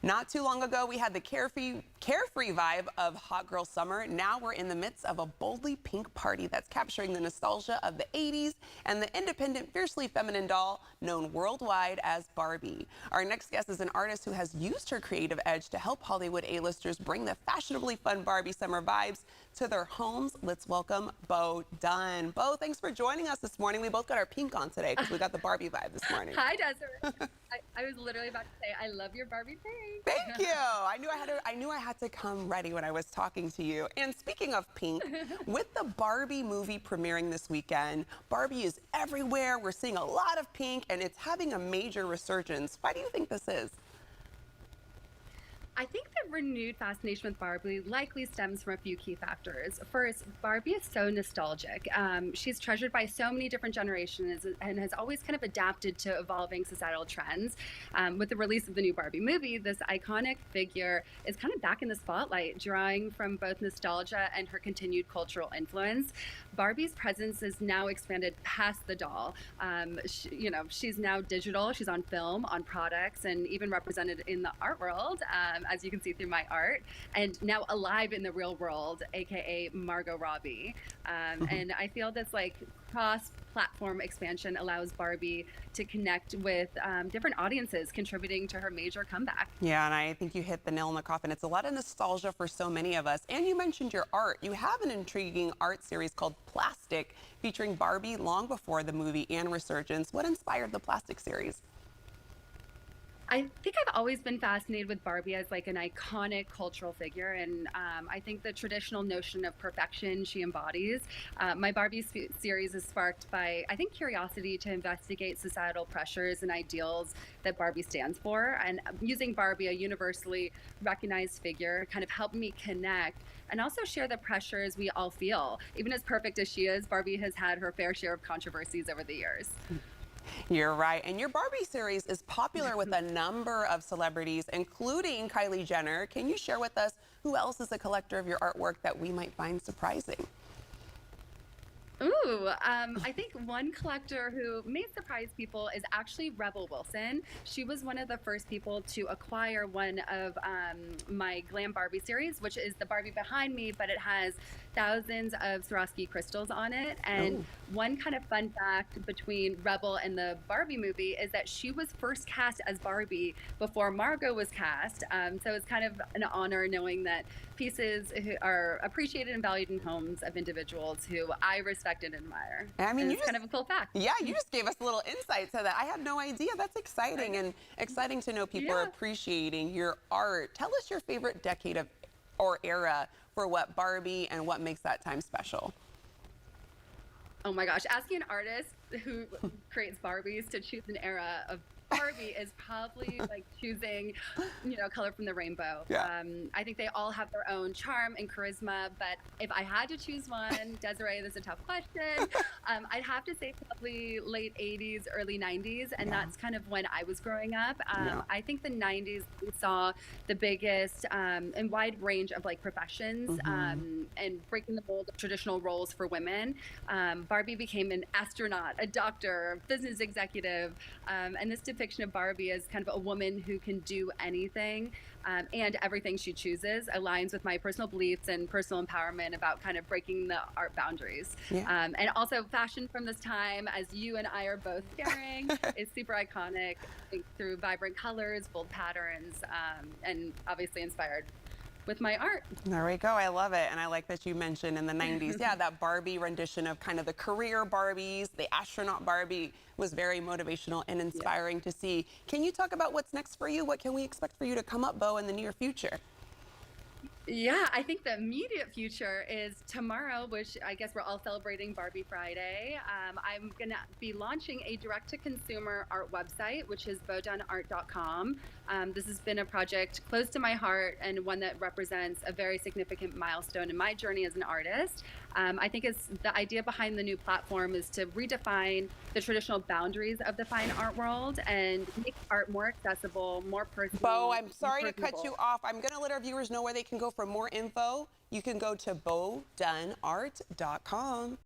Not too long ago, we had the carefree vibe of Hot Girl Summer. Now we're in the midst of a boldly pink party that's capturing the nostalgia of the 80s and the independent, fiercely feminine doll known worldwide as Barbie. Our next guest is an artist who has used her creative edge to help Hollywood A-listers bring the fashionably fun Barbie Summer vibes to their homes. Let's welcome Bo Dunn. Bo, thanks for joining us this morning. We both got our pink on today because we got the Barbie vibe this morning. Hi, Desiree. I was literally about to say, I love your Barbie pink. Thank you. I knew I had to come ready when I was talking to you. And speaking of pink, with the Barbie movie premiering this weekend, Barbie is everywhere. We're seeing a lot of pink, and it's having a major resurgence. Why do you think this is? I think the renewed fascination with Barbie likely stems from a few key factors. First, Barbie is so nostalgic. She's treasured by so many different generations and has always kind of adapted to evolving societal trends. With the release of the new Barbie movie, this iconic figure is kind of back in the spotlight, drawing from both nostalgia and her continued cultural influence. Barbie's presence is now expanded past the doll. She's now digital, she's on film, on products, and even represented in the art world, as you can see through my art, and now alive in the real world, aka Margot Robbie. And I feel this cross-platform expansion allows Barbie to connect with different audiences, contributing to her major comeback. Yeah, and I think you hit the nail in the coffin. It's a lot of nostalgia for so many of us. And you mentioned your art. You have an intriguing art series called Plastic, featuring Barbie long before the movie and resurgence. What inspired the Plastic series? I think I've always been fascinated with Barbie as an iconic cultural figure, and I think the traditional notion of perfection she embodies. My Barbie series is sparked by, I think, curiosity to investigate societal pressures and ideals that Barbie stands for, and using Barbie, a universally recognized figure, kind of helped me connect and also share the pressures we all feel. Even as perfect as she is, Barbie has had her fair share of controversies over the years. You're right. And your Barbie series is popular with a number of celebrities, including Kylie Jenner. Can you share with us who else is a collector of your artwork that we might find surprising? Ooh, I think one collector who may surprise people is actually Rebel Wilson. She was one of the first people to acquire one of my Glam Barbie series, which is the Barbie behind me, but it has thousands of Swarovski crystals on it. And one kind of fun fact between Rebel and the Barbie movie is that she was first cast as Barbie before Margot was cast. So it's kind of an honor knowing that pieces are appreciated and valued in homes of individuals who I respect and admire. I mean, it's kind of a cool fact. Yeah, you just gave us a little insight to that. I had no idea. That's exciting, and exciting to know people are appreciating your art. Tell us your favorite decade or era for what Barbie and what makes that time special. Oh my gosh, asking an artist who creates Barbies to choose an era of Barbie is probably like choosing, color from the rainbow. Yeah. I think they all have their own charm and charisma, but if I had to choose one, Desiree, this is a tough question. I'd have to say probably late 80s, early 90s, and that's kind of when I was growing up. I think the 90s we saw the biggest and wide range of professions and breaking the mold of traditional roles for women. Barbie became an astronaut, a doctor, business executive, and this depiction of Barbie as kind of a woman who can do anything and everything she chooses aligns with my personal beliefs and personal empowerment about kind of breaking the art boundaries. And also fashion from this time, as you and I are both sharing, is super iconic, I think, through vibrant colors, bold patterns, and obviously inspired with my art. There we go. I love it. And I like that you mentioned in the 90s, that Barbie rendition of kind of the career Barbies, the astronaut Barbie was very motivational and inspiring to see. Can you talk about what's next for you? What can we expect for you to come up, Bo, in the near future? Yeah, I think the immediate future is tomorrow, which I guess we're all celebrating Barbie Friday. I'm going to be launching a direct-to-consumer art website, which is bodunart.com. This has been a project close to my heart and one that represents a very significant milestone in my journey as an artist. I think the idea behind the new platform is to redefine the traditional boundaries of the fine art world and make art more accessible, more personal. Bo, I'm sorry to cut you off. I'm going to let our viewers know where they can go for more info. You can go to bodunart.com.